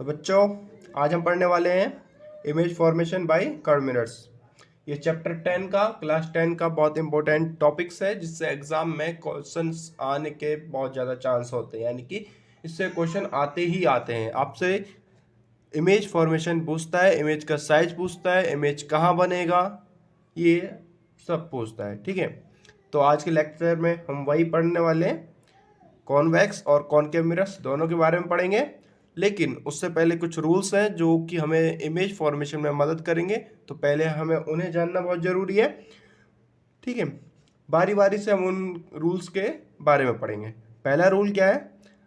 तो बच्चों, आज हम पढ़ने वाले हैं इमेज फॉर्मेशन बाय कर्व। ये चैप्टर 10 का क्लास 10 का बहुत इंपॉर्टेंट टॉपिक्स है, जिससे एग्जाम में क्वेश्चंस आने के बहुत ज़्यादा चांस होते हैं। यानी कि इससे क्वेश्चन आते ही आते हैं। आपसे इमेज फॉर्मेशन पूछता है, इमेज का साइज पूछता है, इमेज कहाँ बनेगा, ये सब पूछता है। ठीक है, तो आज के लेक्चर में हम वही पढ़ने वाले हैं, कॉन्वेक्स और कॉनकेव मिरर्स दोनों के बारे में पढ़ेंगे। लेकिन उससे पहले कुछ रूल्स हैं जो कि हमें इमेज फॉर्मेशन में मदद करेंगे, तो पहले हमें उन्हें जानना बहुत ज़रूरी है। ठीक है, बारी बारी से हम उन रूल्स के बारे में पढ़ेंगे। पहला रूल क्या है?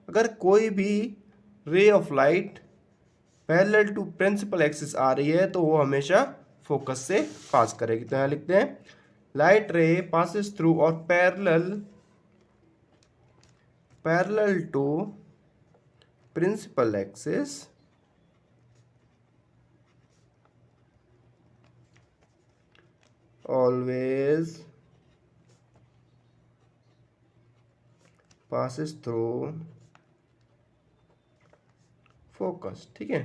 अगर कोई भी ray of light parallel to principal axis आ रही है तो वो हमेशा फोकस से पास करेगी। तो यहाँ लिखते हैं, लाइट रे पासिस थ्रू और parallel to principal axis always passes through focus। ठीक है,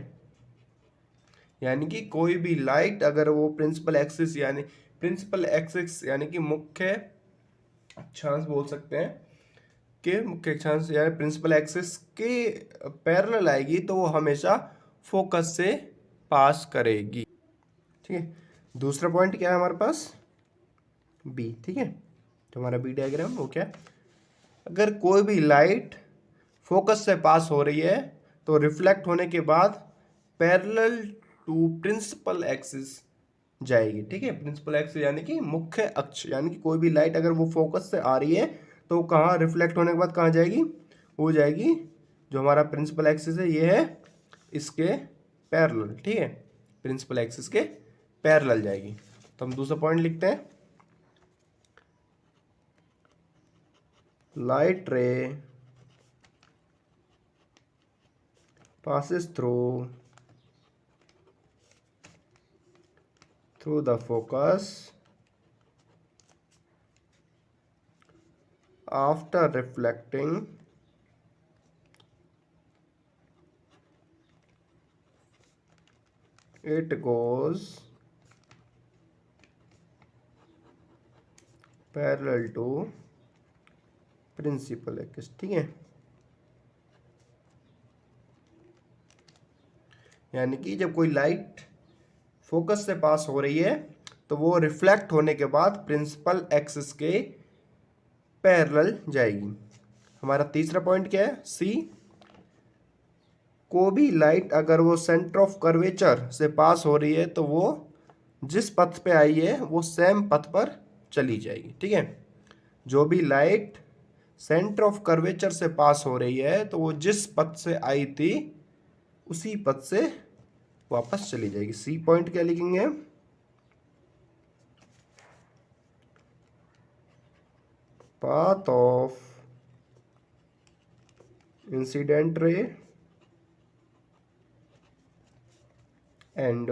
यानी कि कोई भी लाइट अगर वो प्रिंसिपल एक्सिस यानी कि मुख्य अक्षांश बोल सकते हैं कि मुख्य अक्षांश यानी प्रिंसिपल एक्सिस के पैरेलल आएगी तो वो हमेशा फोकस से पास करेगी। ठीक है, दूसरा पॉइंट क्या है हमारे पास? बी। ठीक है, तो हमारा बी डायग्राम वो क्या है? अगर कोई भी लाइट फोकस से पास हो रही है तो रिफ्लेक्ट होने के बाद पैरेलल टू प्रिंसिपल एक्सिस जाएगी। ठीक है, प्रिंसिपल एक्सिस यानी कि मुख्य अक्ष, यानी कि कोई भी लाइट अगर वो फोकस से आ रही है तो कहाँ रिफ्लेक्ट होने के बाद कहाँ जाएगी? वो जाएगी जो हमारा प्रिंसिपल एक्सिस है, ये है इसके पैरेलल। ठीक है, प्रिंसिपल एक्सिस के पैरेलल जाएगी। तो हम दूसरा पॉइंट लिखते हैं, light ray passes through the focus after reflecting it goes parallel to principal axis. ठीक है, यानी कि जब कोई लाइट फोकस से पास हो रही है तो वो रिफ्लेक्ट होने के बाद प्रिंसिपल एक्सिस के पैरेलल जाएगी। हमारा तीसरा पॉइंट क्या है? सी। को भी लाइट अगर वो सेंटर ऑफ कर्वेचर से पास हो रही है तो वो जिस पथ पे आई है वो सेम पथ पर चली जाएगी। ठीक है, जो भी लाइट सेंटर ऑफ कर्वेचर से पास हो रही है तो वो जिस पथ से आई थी उसी पथ से वापस चली जाएगी। सी पॉइंट क्या लिखेंगे? Path of incident ray and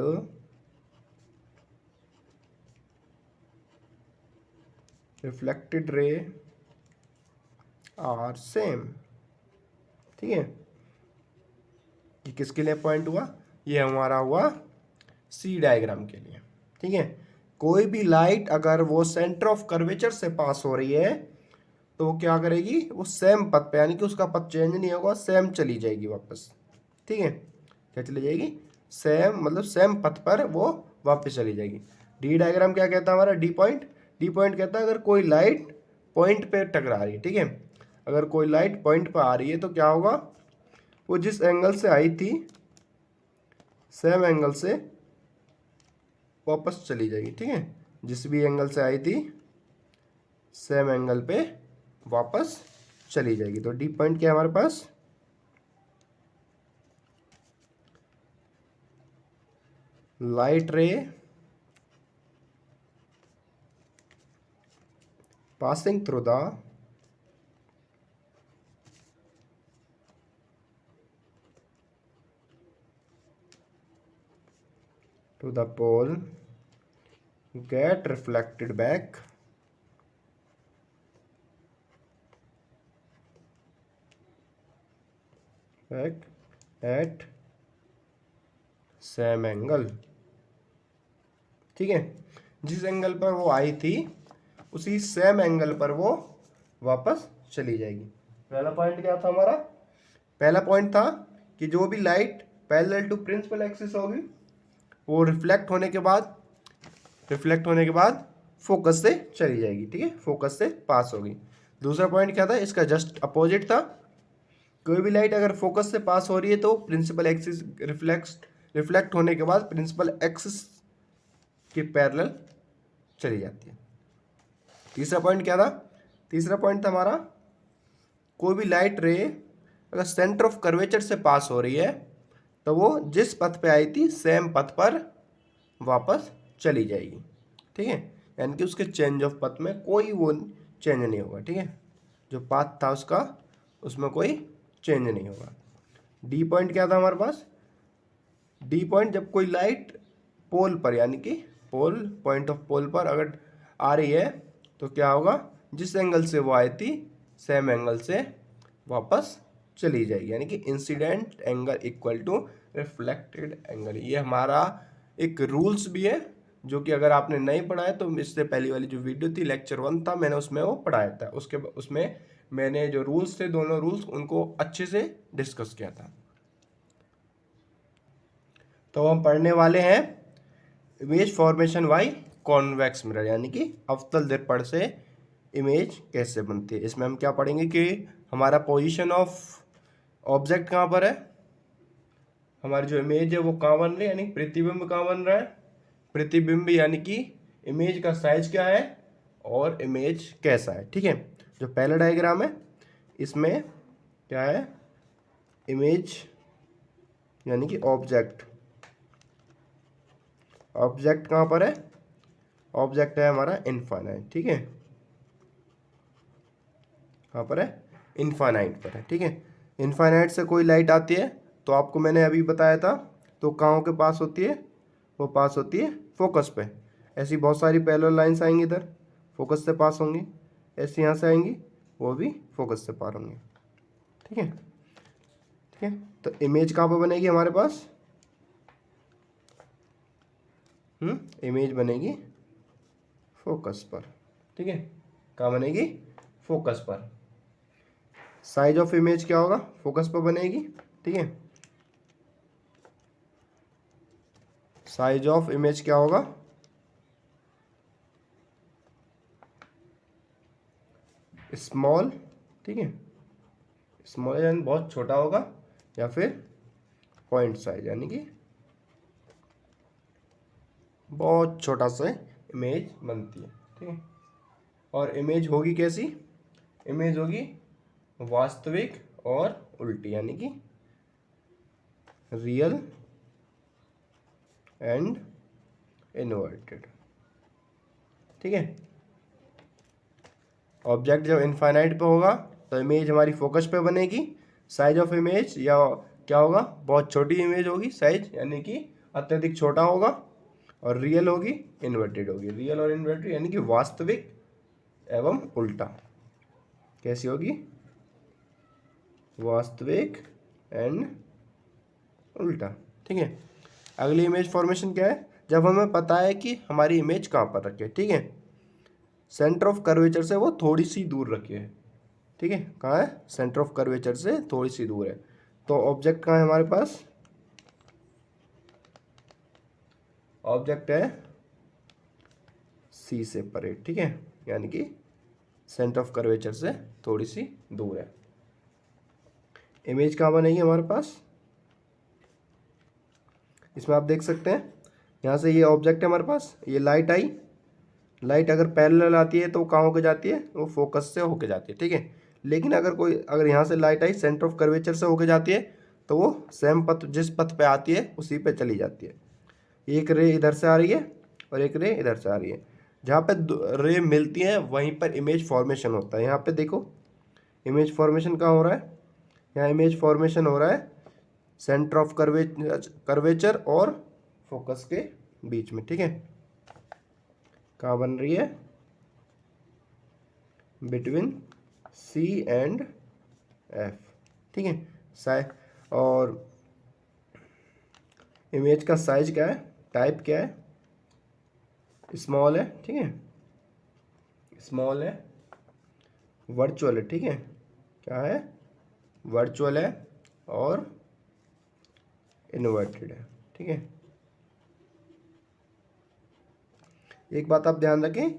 reflected ray are same. ठीक है, ये किसके लिए पॉइंट हुआ? ये हमारा हुआ सी डायग्राम के लिए। ठीक है, कोई भी लाइट अगर वो सेंटर ऑफ कर्वेचर से पास हो रही है तो वो क्या करेगी? वो सेम पथ पे, यानी कि उसका पथ चेंज नहीं होगा, सेम चली जाएगी वापस। ठीक है, क्या चली जाएगी? सेम, मतलब सेम पथ पर वो वापस चली जाएगी। डी डायग्राम क्या कहता है हमारा? D point. डी पॉइंट कहता है अगर कोई लाइट पॉइंट पे टकरा रही है। ठीक है, अगर कोई लाइट पॉइंट पर आ रही है तो क्या होगा? वो जिस एंगल से आई थी सेम एंगल से वापस चली जाएगी। ठीक है, जिस भी एंगल से आई थी सेम एंगल पे वापस चली जाएगी। तो डी पॉइंट क्या है हमारे पास? Light ray passing through the pole get reflected back at same angle, ठीक है। जिस एंगल पर वो आई थी उसी सेम एंगल पर वो वापस चली जाएगी। पहला पॉइंट क्या था हमारा? पहला पॉइंट था कि जो भी light parallel to principal axis होगी वो रिफ्लेक्ट होने के बाद फोकस से चली जाएगी, ठीक है, फोकस से पास होगी। दूसरा पॉइंट क्या था? इसका जस्ट अपोजिट था। कोई भी लाइट अगर फोकस से पास हो रही है तो प्रिंसिपल एक्सिस रिफ्लेक्ट होने के बाद प्रिंसिपल एक्सिस के पैरेलल चली जाती है। तीसरा पॉइंट क्या था? तीसरा पॉइंट था हमारा, कोई भी लाइट रे अगर सेंटर ऑफ कर्वेचर से पास हो रही है तो वो जिस पथ पे आई थी सेम पथ पर वापस चली जाएगी, ठीक है। यानी कि उसके चेंज ऑफ पथ में कोई वो चेंज नहीं होगा, ठीक है। जो पाथ था उसका उसमें कोई चेंज नहीं होगा। डी पॉइंट क्या था हमारे पास? डी पॉइंट, जब कोई लाइट पोल पर यानी कि पॉइंट ऑफ पोल पर अगर आ रही है तो क्या होगा? जिस एंगल से वो आई थी सेम एंगल से वापस चली जाएगी, यानी कि incident angle equal to reflected angle. ये हमारा एक रूल्स भी है जो कि अगर आपने नहीं पढ़ा है तो इससे पहली वाली जो वीडियो थी लेक्चर 1 था, मैंने उसमें वो पढ़ाया था। उसमें मैंने जो रूल्स थे, दोनों रूल्स, उनको अच्छे से डिस्कस किया था। तो हम पढ़ने वाले हैं image formation by convex mirror, यानी कि अवतल दर्पण से इमेज कैसे बनती है। इसमें हम क्या पढ़ेंगे कि हमारा पोजीशन ऑफ ऑब्जेक्ट कहाँ पर है, हमारी जो इमेज है वो कहाँ बन रही है, यानी प्रतिबिंब कहाँ बन रहा है, प्रतिबिंब यानी कि इमेज का साइज क्या है और इमेज कैसा है, ठीक है। जो पहला डायग्राम है इसमें क्या है, इमेज यानी कि ऑब्जेक्ट कहाँ पर है, ऑब्जेक्ट है हमारा इनफाइनाइट, ठीक है। कहाँ पर है? इनफाइनाइट पर है, ठीक है। इनफाइनाइट से कोई लाइट आती है तो आपको मैंने अभी बताया था, तो कहाँ के पास होती है? वो पास होती है फोकस पे। ऐसी बहुत सारी पैरेलल लाइंस आएंगी, इधर फोकस से पास होंगी, ऐसे यहाँ से आएंगी, वो भी फोकस से पार होंगी, ठीक है। ठीक है, तो इमेज कहाँ पर बनेगी हमारे पास? इमेज बनेगी फोकस पर, ठीक है। कहाँ बनेगी? फोकस पर। साइज ऑफ इमेज क्या होगा? फोकस पर बनेगी, ठीक है। साइज ऑफ इमेज क्या होगा? स्मॉल, ठीक है। स्मॉल यानी बहुत छोटा होगा, या फिर पॉइंट साइज यानी कि बहुत छोटा सा इमेज बनती है, ठीक है। और इमेज होगी कैसी? इमेज होगी वास्तविक और उल्टी, यानी कि रियल एंड इन्वर्टेड, ठीक है। ऑब्जेक्ट जब इनफाइनाइट पे होगा तो इमेज हमारी फोकस पे बनेगी। साइज ऑफ इमेज या क्या होगा? बहुत छोटी इमेज होगी, साइज यानी कि अत्यधिक छोटा होगा। और रियल होगी, इन्वर्टेड होगी। रियल और इन्वर्टेड यानी कि वास्तविक एवं उल्टा। कैसी होगी? वास्तविक एंड उल्टा, ठीक है। अगली इमेज फॉर्मेशन क्या है? जब हमें पता है कि हमारी इमेज कहाँ पर रखी है, ठीक है। सेंटर ऑफ कर्वेचर से वो थोड़ी सी दूर रखी है, ठीक है। कहाँ है? सेंटर ऑफ कर्वेचर से थोड़ी सी दूर है। तो ऑब्जेक्ट कहाँ है हमारे पास? ऑब्जेक्ट है सी से परे, ठीक है, यानी कि सेंटर ऑफ कर्वेचर से थोड़ी सी दूर है। इमेज कहाँ बनेगी हमारे पास? इसमें आप देख सकते हैं, यहाँ से ये ऑब्जेक्ट है हमारे पास, ये लाइट आई, लाइट अगर पैरेलल आती है तो कहाँ होके जाती है? वो फोकस से होके जाती है, ठीक है। लेकिन अगर यहाँ से light I centre of curvature से होके जाती है तो वो सेम पथ, जिस पथ पे आती है उसी पे चली जाती है। एक रे इधर से आ रही है और एक रे इधर से आ रही है। जहाँ पे रे मिलती हैं वहीं पर इमेज फॉर्मेशन होता है। यहाँ पे देखो इमेज फॉर्मेशन कहाँ हो रहा है? यहाँ इमेज फॉर्मेशन हो रहा है सेंटर ऑफ कर्वेचर और फोकस के बीच में, ठीक है। कहाँ बन रही है? बिटवीन सी एंड एफ, ठीक है। और इमेज का साइज क्या है, टाइप क्या है, स्मॉल है, ठीक है, स्मॉल है, वर्चुअल है, ठीक है, क्या है, वर्चुअल है और इन्वर्टेड है, ठीक है। एक बात आप ध्यान रखें,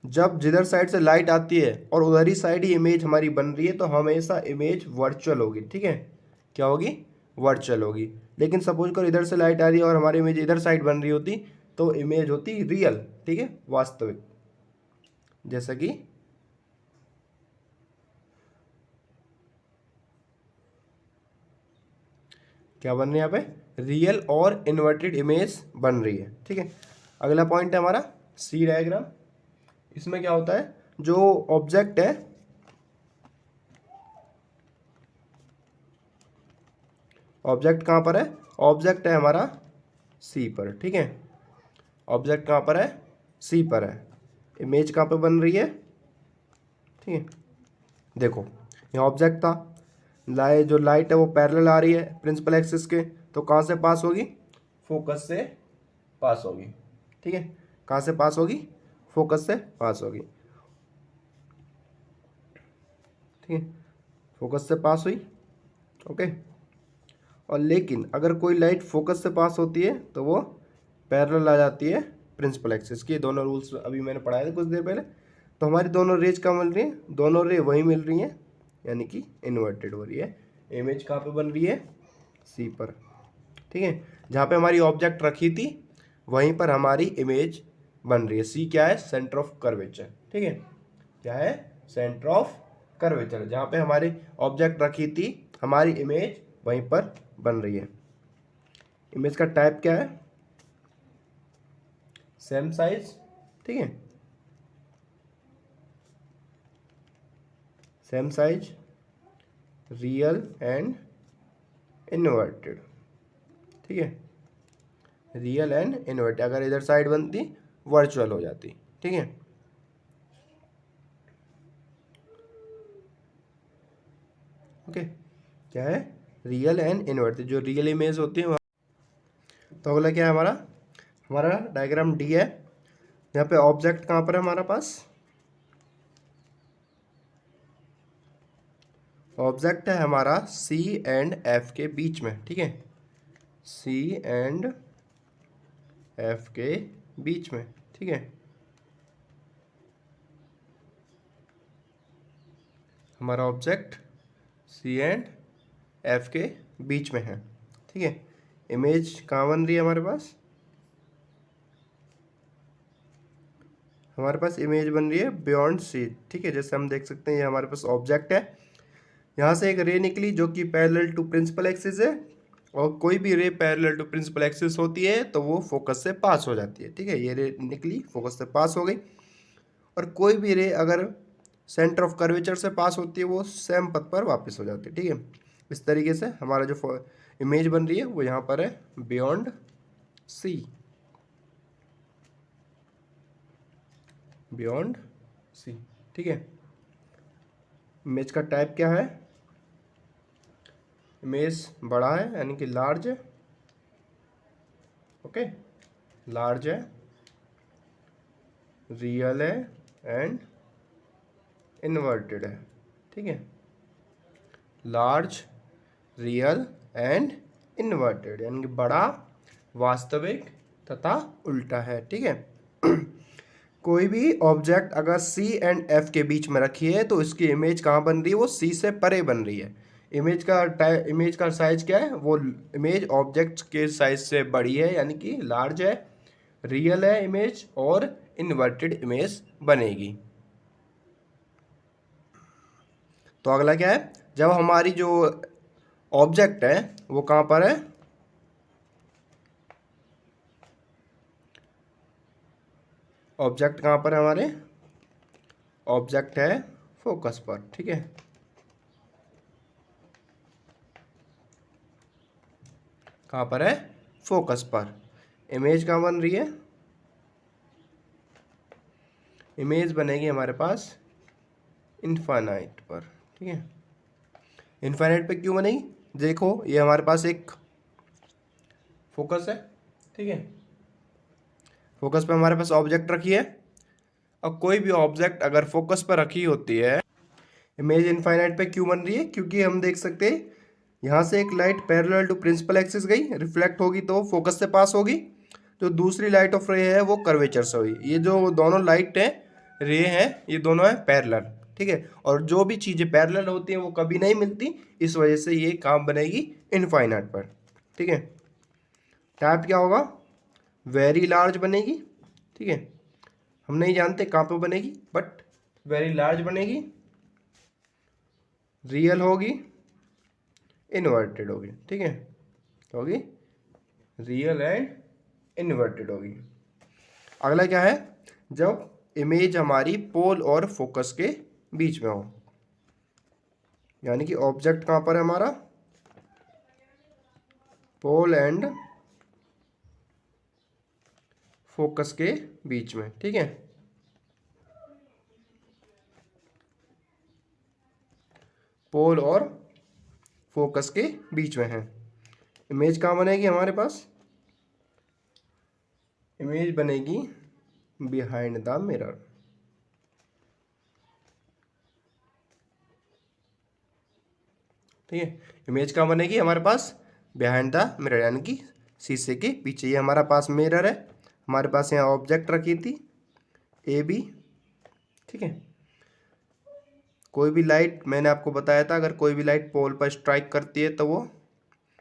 जब जिधर साइड से लाइट आती है और उधर ही साइड ही इमेज हमारी बन रही है तो हमेशा इमेज वर्चुअल होगी, ठीक है, क्या होगी, वर्चुअल होगी। लेकिन सपोज करो इधर से लाइट आ रही है और हमारी इमेज इधर साइड बन रही होती तो इमेज होती रियल, ठीक है, वास्तविक। जैसा कि क्या बन रही है यहाँ पे, रियल और इन्वर्टेड इमेज बन रही है, ठीक है। अगला पॉइंट है हमारा सी डायग्राम। इसमें क्या होता है, जो ऑब्जेक्ट है, ऑब्जेक्ट कहाँ पर है, ऑब्जेक्ट है हमारा सी पर, ठीक है, ऑब्जेक्ट कहाँ पर है, सी पर है, इमेज कहाँ पे बन रही है, ठीक है। देखो यहाँ ऑब्जेक्ट था, जो लाइट है वो पैरेलल आ रही है प्रिंसिपल एक्सिस के, तो कहाँ से पास होगी, फोकस से पास होगी, ठीक है, कहाँ से पास होगी, फोकस से पास होगी, ठीक है, फोकस से पास हुई, ओके। और लेकिन अगर कोई लाइट फोकस से पास होती है तो वो पैरेलल आ जाती है प्रिंसिपल एक्सिस की। दोनों रूल्स अभी मैंने पढ़ाए थे कुछ देर पहले। तो हमारी दोनों रेज कहाँ मिल रही हैं, दोनों रे वहीं मिल रही हैं, यानी कि इन्वर्टेड हो रही है। इमेज कहाँ पे बन रही है, सी पर, ठीक है, जहाँ पे हमारी ऑब्जेक्ट रखी थी वहीं पर हमारी इमेज बन रही है। सी क्या है, सेंटर ऑफ कर्वेचर, ठीक है, क्या है, सेंटर ऑफ कर्वेचर, जहाँ पे हमारी ऑब्जेक्ट रखी थी हमारी इमेज वहीं पर बन रही है। इमेज का टाइप क्या है, सेम साइज, ठीक है, same size, real and inverted, ठीक है, रियल एंड इन्वर्टेड। अगर इधर साइड बनती वर्चुअल हो जाती, ठीक है, ओके, क्या है, रियल एंड इन्वर्टेड, जो रियल इमेज होती है। तो अगला क्या है हमारा, हमारा डायग्राम डी है। यहाँ पे ऑब्जेक्ट कहाँ पर है हमारा पास, ऑब्जेक्ट है हमारा सी एंड एफ के बीच में, ठीक है, सी एंड एफ के बीच में, ठीक है, हमारा ऑब्जेक्ट सी एंड एफ के बीच में है, ठीक है। इमेज कहाँ बन रही है हमारे पास, हमारे पास इमेज बन रही है बियॉन्ड सी, ठीक है। जैसे हम देख सकते हैं ये हमारे पास ऑब्जेक्ट है, यहाँ से एक रे निकली जो कि पैरेलल टू प्रिंसिपल एक्सिस है, और कोई भी ray parallel to principal axis होती है तो वो फोकस से पास हो जाती है, ठीक है। ये रे निकली, फोकस से पास हो गई। और कोई भी रे अगर सेंटर ऑफ कर्वेचर से पास होती है वो सेम पथ पर वापस हो जाती है, ठीक है। इस तरीके से हमारा जो इमेज बन रही है वो यहाँ पर है बियॉन्ड सी, बियॉन्ड सी, ठीक है। इमेज का टाइप क्या है, इमेज बड़ा है यानी कि लार्ज है, ओके, लार्ज है, रियल है एंड इन्वर्टेड है, ठीक है, लार्ज, रियल एंड इन्वर्टेड, यानी कि बड़ा, वास्तविक तथा उल्टा है, ठीक है। कोई भी ऑब्जेक्ट अगर सी एंड एफ के बीच में रखी है तो इसकी इमेज कहाँ बन रही है, वो सी से परे बन रही है। इमेज का साइज क्या है, वो इमेज ऑब्जेक्ट के साइज से बड़ी है, यानी कि लार्ज है, रियल है इमेज, और इन्वर्टेड इमेज बनेगी। तो अगला क्या है, जब हमारी जो ऑब्जेक्ट है वो कहाँ पर है, ऑब्जेक्ट कहाँ पर है हमारे, ऑब्जेक्ट है फोकस पर, ठीक है, कहाँ पर है, फोकस पर। इमेज कहाँ बन रही है, इमेज बनेगी हमारे पास इनफाइनाइट पर, ठीक है। इनफाइनाइट पे क्यों बनेगी, देखो ये हमारे पास एक फोकस है, ठीक है। फोकस पे हमारे पास ऑब्जेक्ट रखी है। अब कोई भी ऑब्जेक्ट अगर फोकस पर रखी होती है, इमेज इनफाइनाइट पे क्यों बन रही है? क्योंकि हम देख सकते हैं यहाँ से एक light parallel to principal axis गई, रिफ्लेक्ट होगी तो फोकस से पास होगी। जो दूसरी लाइट ऑफ रे है वो कर्वेचर से हुई। ये जो दोनों लाइट है, रे हैं, ये दोनों है पैरेलल, ठीक है। और जो भी चीज़ें पैरेलल होती हैं वो कभी नहीं मिलती, इस वजह से ये काम बनेगी इनफाइनाइट पर, ठीक है। टाइप क्या होगा? वेरी लार्ज बनेगी, ठीक है। हम नहीं जानते कहाँ पे बनेगी, बट वेरी लार्ज बनेगी, रियल होगी, इन्वर्टेड होगी, ठीक है। होगी रियल एंड इन्वर्टेड होगी। अगला क्या है? जब इमेज हमारी पोल और फोकस के बीच में हो, यानी कि ऑब्जेक्ट कहाँ पर है हमारा? पोल एंड फोकस के बीच में, ठीक है। पोल और फोकस के बीच में है। इमेज कहाँ बनेगी हमारे पास? इमेज बनेगी बिहाइंड द मिरर, ठीक है। इमेज कहाँ बनेगी हमारे पास? बिहाइंड द मिरर, यानी कि शीशे के पीछे। ये हमारा पास मिरर है, हमारे पास यहाँ ऑब्जेक्ट रखी थी ए बी, ठीक है। कोई भी लाइट, मैंने आपको बताया था, अगर कोई भी लाइट पोल पर स्ट्राइक करती है तो वो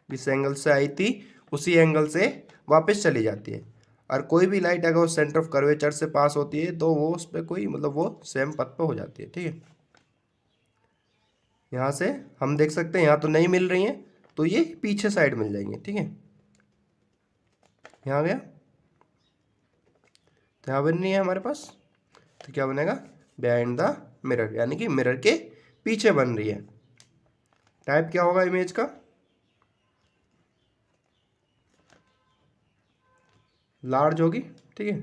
जिस एंगल से आई थी उसी एंगल से वापस चली जाती है। और कोई भी लाइट अगर वो सेंटर ऑफ कर्वेचर से पास होती है तो वो उस पर कोई मतलब वो सेम पथ पे हो जाती है, ठीक है। यहाँ से हम देख सकते हैं यहाँ तो नहीं मिल रही हैं, तो ये पीछे साइड मिल जाएंगे, ठीक है। यहाँ गया तो यहाँ बन रही है हमारे पास, तो क्या बनेगा? बिहाइंड द मिरर, यानी कि मिरर के पीछे बन रही है। टाइप क्या होगा इमेज का? लार्ज होगी, ठीक है।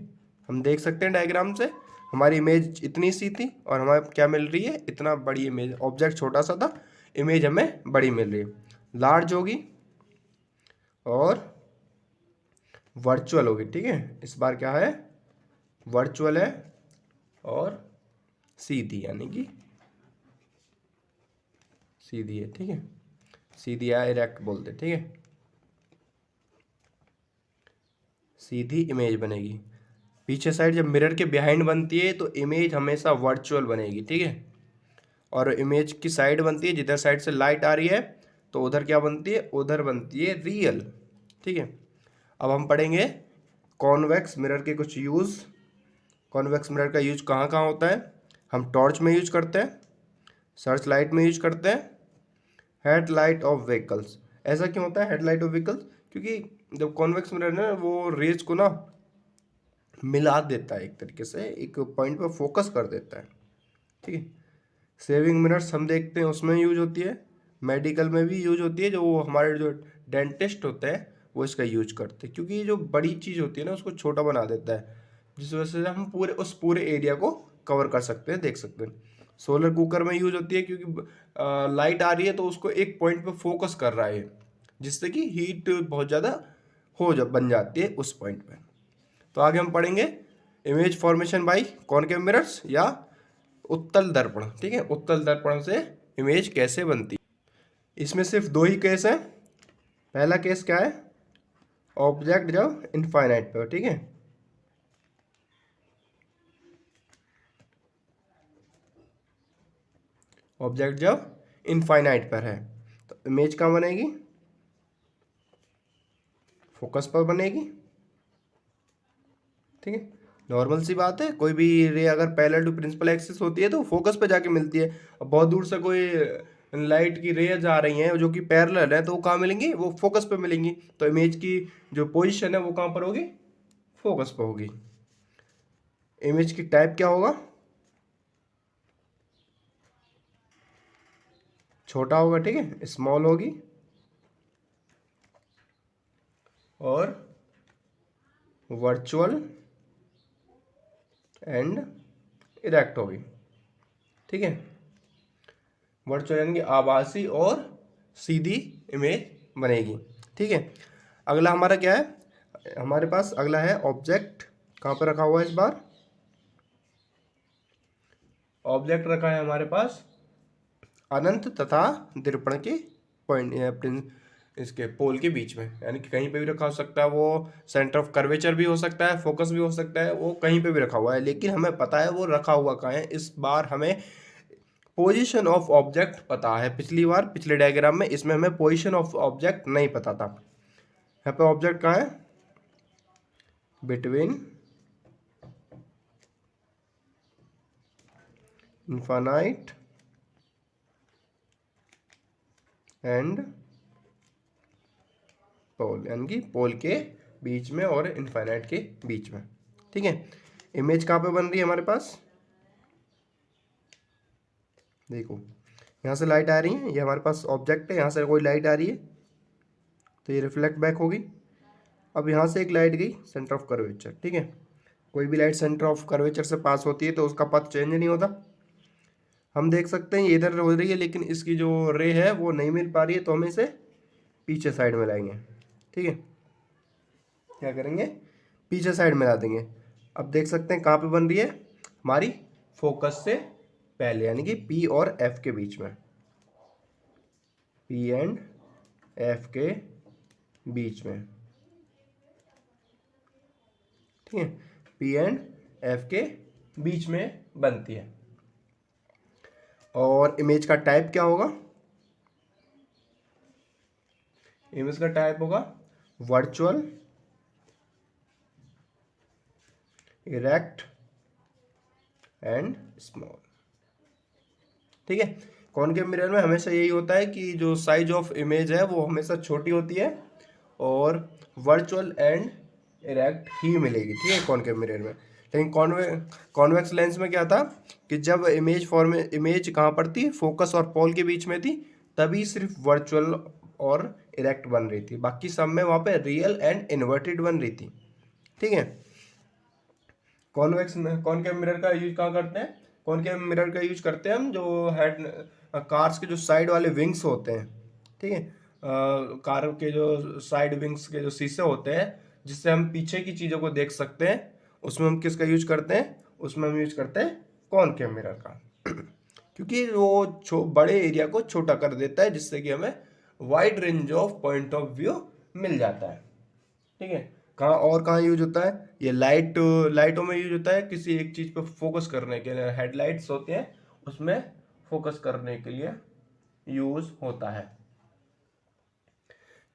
हम देख सकते हैं डायग्राम से हमारी इमेज इतनी सी थी और हमें क्या मिल रही है? इतना बड़ी इमेज। ऑब्जेक्ट छोटा सा था, इमेज हमें बड़ी मिल रही है। लार्ज होगी और वर्चुअल होगी, ठीक है। इस बार क्या है? वर्चुअल है और सीधी, यानी कि सीधी है, ठीक है। सीधी या इरेक्ट बोलते, ठीक है। सीधी इमेज बनेगी। पीछे साइड जब मिरर के बिहाइंड बनती है तो इमेज हमेशा वर्चुअल बनेगी, ठीक है। और इमेज की साइड बनती है, जिधर साइड से लाइट आ रही है तो उधर क्या बनती है? उधर बनती है रियल, ठीक है। अब हम पढ़ेंगे कॉन्वेक्स मिरर के कुछ यूज़। कॉन्वेक्स मिरर का यूज कहाँ कहाँ होता है? हम टॉर्च में यूज करते हैं, सर्च लाइट में यूज करते हैं, हेडलाइट ऑफ व्हीकल्स। ऐसा क्यों होता है हेडलाइट ऑफ व्हीकल्स? क्योंकि जब कॉन्वेक्स मिरर ना वो रेज को ना मिला देता है, एक तरीके से एक पॉइंट पर फोकस कर देता है, ठीक है। सेविंग मिरर्स हम देखते हैं उसमें यूज होती है, मेडिकल में भी यूज होती है। जो हमारे जो डेंटिस्ट होते हैं वो इसका यूज करते हैं, क्योंकि ये जो बड़ी चीज़ होती है ना उसको छोटा बना देता है, जिस वजह से हम पूरे एरिया को कवर कर सकते हैं, देख सकते हैं। सोलर कुकर में यूज होती है क्योंकि लाइट आ रही है तो उसको एक पॉइंट पे फोकस कर रहा है, जिससे कि हीट बहुत ज़्यादा बन जाती है उस पॉइंट पे। तो आगे हम पढ़ेंगे image formation by concave mirrors या उत्तल दर्पण, ठीक है। उत्तल दर्पण से इमेज कैसे बनती है? इसमें सिर्फ दो ही केस है। पहला केस क्या है? ऑब्जेक्ट जब इनफाइनाइट पे हो, ठीक है। ऑब्जेक्ट जब इनफाइनाइट पर है तो इमेज कहाँ बनेगी? फोकस पर बनेगी, ठीक है। नॉर्मल सी बात है, कोई भी रे अगर पैरेलल टू प्रिंसिपल एक्सिस होती है तो फोकस पे जाके मिलती है। अब बहुत दूर से कोई लाइट की रेज आ रही हैं जो कि पैरेलल है तो वो कहाँ मिलेंगी? वो फोकस पे मिलेंगी। तो इमेज की जो पोजीशन है वो कहाँ पर होगी? फोकस पर होगी। इमेज की टाइप क्या होगा? छोटा होगा, ठीक है, स्मॉल होगी और वर्चुअल एंड इरेक्ट होगी, ठीक है। वर्चुअल यानी कि आभासी और सीधी इमेज बनेगी, ठीक है। अगला हमारा क्या है, हमारे पास अगला है ऑब्जेक्ट। कहाँ पर रखा हुआ है इस बार, ऑब्जेक्ट रखा है हमारे पास अनंत तथा दर्पण के पॉइंट इसके पोल के बीच में, यानी कि कहीं पे भी रखा हो सकता है, वो सेंटर ऑफ कर्वेचर भी हो सकता है, फोकस भी हो सकता है, वो कहीं पे भी रखा हुआ है, लेकिन हमें पता है वो रखा हुआ कहाँ है। इस बार हमें पोजीशन ऑफ ऑब्जेक्ट पता है, पिछली बार पिछले डायग्राम में इसमें हमें पोजीशन ऑफ ऑब्जेक्ट नहीं पता था। यहाँ पे ऑब्जेक्ट कहाँ है, बिटवीन इनफाइनाइट एंड पोल, यानी कि पोल के बीच में और इनफाइनाइट के बीच में। ठीक है, इमेज कहाँ पे बन रही है हमारे पास, देखो यहाँ से लाइट आ रही है, ये हमारे पास ऑब्जेक्ट है, यहाँ से कोई लाइट आ रही है तो ये रिफ्लेक्ट बैक होगी। अब यहाँ से एक लाइट गई सेंटर ऑफ कर्वेचर, ठीक है, कोई भी लाइट सेंटर ऑफ कर्वेचर से पास होती है तो उसका पथ चेंज नहीं होता। हम देख सकते हैं ये इधर हो रही है, लेकिन इसकी जो रे है वो नहीं मिल पा रही है, तो हम इसे पीछे साइड में लाएंगे। ठीक है, क्या करेंगे, पीछे साइड में ला देंगे। अब देख सकते हैं कहाँ पे बन रही है, हमारी फोकस से पहले, यानी कि पी और एफ के बीच में, पी एंड एफ के बीच में। ठीक है, पी एंड एफ के बीच में बनती है। और इमेज का टाइप क्या होगा, इमेज का टाइप होगा वर्चुअल इरेक्ट एंड स्मॉल। ठीक है, कॉनकेव मिरर में हमेशा यही होता है कि जो साइज ऑफ इमेज है वो हमेशा छोटी होती है और वर्चुअल एंड इरेक्ट ही मिलेगी। ठीक है, कॉनकेव मिरर में। लेकिन कॉन्वेक्स लेंस में क्या था कि जब इमेज कहाँ पर थी, फोकस और पोल के बीच में थी, तभी सिर्फ वर्चुअल और इरेक्ट बन रही थी, बाकी सब में वहाँ पे रियल एंड इन्वर्टेड बन रही थी। ठीक है, कॉनकेव मिरर का यूज कहाँ करते हैं, कॉनकेव मिरर का यूज करते हैं हम जो हेड कार्स के जो साइड वाले विंग्स होते हैं। ठीक है, कार के जो साइड विंग्स के जो शीशे होते हैं जिससे हम पीछे की चीज़ों को देख सकते हैं, उसमें हम किसका यूज करते हैं, उसमें हम यूज करते हैं कॉनकेव मिरर का क्योंकि वो बड़े एरिया को छोटा कर देता है, जिससे कि हमें wide range of point of view मिल जाता है। ठीक है, कहाँ और कहाँ यूज होता है, ये लाइटों में यूज होता है, किसी एक चीज़ पे फोकस करने के लिए, हेडलाइट्स होते हैं उसमें फोकस करने के लिए यूज होता है।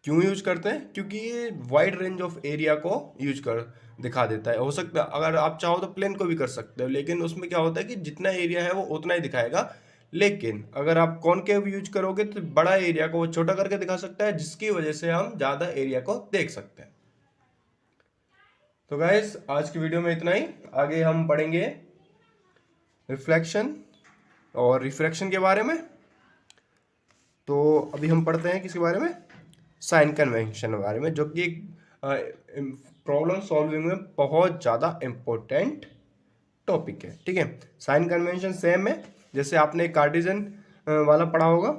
क्यों यूज करते हैं, क्योंकि ये वाइड रेंज ऑफ एरिया को यूज कर दिखा देता है। हो सकता है अगर आप चाहो तो प्लेन को भी कर सकते हो, लेकिन उसमें क्या होता है कि जितना एरिया है वो उतना ही दिखाएगा, लेकिन अगर आप कॉनकेव यूज करोगे तो बड़ा एरिया को वो छोटा करके दिखा सकता है, जिसकी वजह से हम ज़्यादा एरिया को देख सकते हैं। तो गाइस आज की वीडियो में इतना ही, आगे हम पढ़ेंगे रिफ्लेक्शन और रिफ्रैक्शन के बारे में। तो अभी हम पढ़ते हैं किसके बारे में, साइन कन्वेंशन के बारे में, जो कि एक प्रॉब्लम सॉल्विंग में बहुत ज़्यादा इम्पोर्टेंट टॉपिक है। ठीक है, साइन कन्वेंशन सेम है जैसे आपने कार्टेशियन वाला पढ़ा होगा,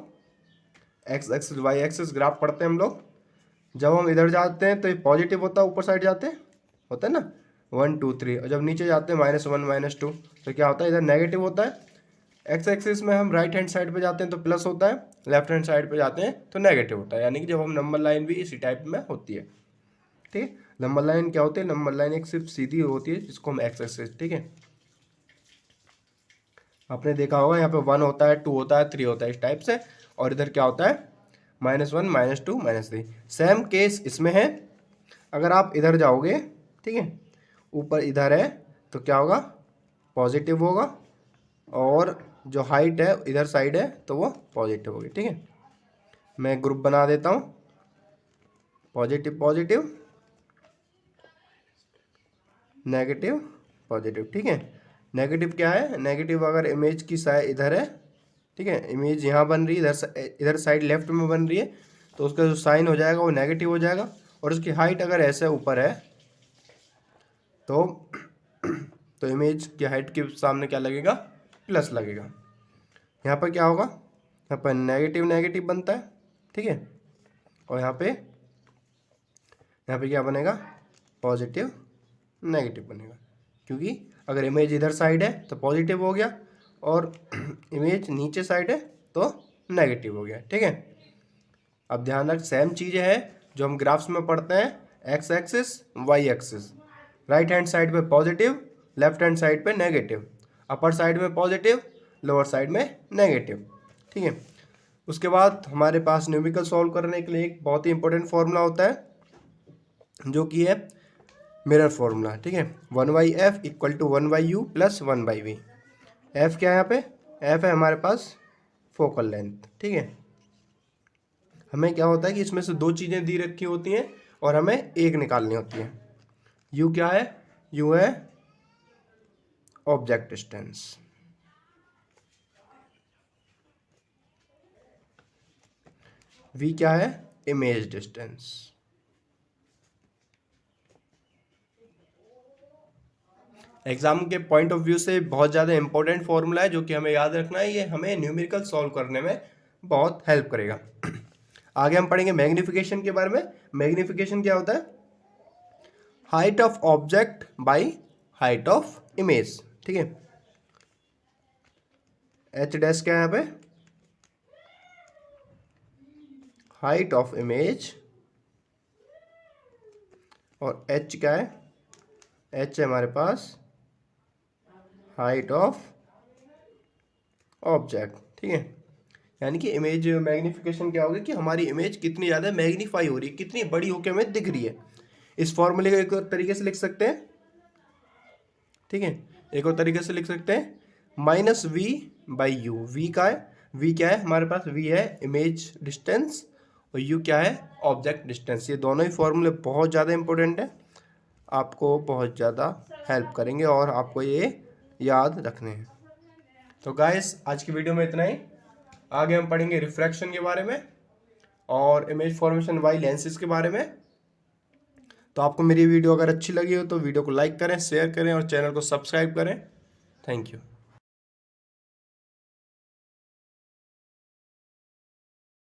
X axis Y axis graph पढ़ते हैं हम लोग। जब हम इधर जाते हैं तो ये पॉजिटिव होता है, ऊपर साइड जाते हैं होता है ना 1 2 3, और जब नीचे जाते हैं -1 -2 तो क्या होता है, इधर नेगेटिव होता है। एक्स एक्सिस में हम राइट हैंड साइड पे जाते हैं तो प्लस होता है, लेफ्ट हैंड साइड पे जाते हैं तो नेगेटिव होता है, यानी कि जब हम नंबर लाइन भी इसी टाइप में होती है। ठीक है, नंबर लाइन क्या होती है, नंबर लाइन एक सिर्फ सीधी होती है जिसको हम एक्स एक्सिस, ठीक है, आपने देखा होगा यहाँ पे 1 होता है, 2 होता है, 3 होता है इस टाइप से, और इधर क्या होता है -1 -2 -3। सेम केस इसमें है, अगर आप इधर जाओगे, ठीक है, ऊपर इधर है तो क्या होगा, पॉजिटिव होगा, और जो हाइट है इधर साइड है तो वो पॉजिटिव होगी। ठीक है, मैं ग्रुप बना देता हूँ, पॉजिटिव पॉजिटिव नेगेटिव पॉजिटिव। ठीक है, नेगेटिव क्या है, नेगेटिव अगर इमेज की साइड इधर है, ठीक है, इमेज यहाँ बन रही है, इधर साइड लेफ्ट में बन रही है, तो उसका जो साइन हो जाएगा वो नेगेटिव हो जाएगा, और उसकी हाइट अगर ऐसे ऊपर है तो तो इमेज की हाइट के सामने क्या लगेगा, प्लस लगेगा। यहाँ पर क्या होगा, यहाँ पर नेगेटिव नेगेटिव बनता है, ठीक है, और यहाँ पे यहाँ पे क्या बनेगा, पॉजिटिव नेगेटिव बनेगा, क्योंकि अगर इमेज इधर साइड है तो पॉजिटिव हो गया और इमेज नीचे साइड है तो नेगेटिव हो गया। ठीक है, अब ध्यान रख सेम चीज़ें हैं जो हम ग्राफ्स में पढ़ते हैं, X axis Y axis, right hand side पे पॉजिटिव, लेफ्ट हैंड साइड पे नेगेटिव, अपर साइड में पॉजिटिव, लोअर साइड में नेगेटिव। ठीक है, उसके बाद हमारे पास न्यूमेरिकल सॉल्व करने के लिए एक बहुत ही इंपॉर्टेंट फॉर्मूला होता है जो कि है मिरर फॉर्मूला। ठीक है, 1/f equal to 1/u plus 1/v। F क्या है यहाँ पे, एफ है हमारे पास फोकल लेंथ। ठीक है, हमें क्या होता है कि इसमें से दो चीज़ें दी रखी होती हैं और हमें एक निकालनी होती है। यू क्या है, यू है ऑब्जेक्ट डिस्टेंस, वी क्या है, इमेज डिस्टेंस। एग्जाम के पॉइंट ऑफ व्यू से बहुत ज़्यादा इंपॉर्टेंट फॉर्मूला है जो कि हमें याद रखना है, ये हमें न्यूमेरिकल सॉल्व करने में बहुत हेल्प करेगा। आगे हम पढ़ेंगे मैग्निफिकेशन के बारे में। मैग्निफिकेशन क्या होता है, height of object by height of image. ठीक है, एच डैश क्या है यहाँ पे, हाइट ऑफ इमेज, और एच क्या है, एच है हमारे पास हाइट ऑफ ऑब्जेक्ट। ठीक है, यानी कि इमेज मैग्निफिकेशन क्या होगा कि हमारी इमेज कितनी ज़्यादा मैग्नीफाई हो रही है, कितनी बड़ी होकर हमें दिख रही है। इस फॉर्मूले को एक और तरीके से लिख सकते हैं। ठीक है, एक और तरीके से लिख सकते हैं, -v/u। वी का है, वी क्या है हमारे पास, वी है इमेज डिस्टेंस और यू क्या है ऑब्जेक्ट डिस्टेंस। ये दोनों ही फॉर्मूले बहुत ज़्यादा इंपॉर्टेंट है, आपको बहुत ज़्यादा हेल्प करेंगे और आपको ये याद रखने हैं। तो गाइस आज की वीडियो में इतना ही। आगे हम पढ़ेंगे रिफ्रैक्शन के बारे में और इमेज फॉर्मेशन बाय लेंसेज के बारे में। तो आपको मेरी वीडियो अगर अच्छी लगी हो तो वीडियो को लाइक करें, शेयर करें और चैनल को सब्सक्राइब करें। Thank you.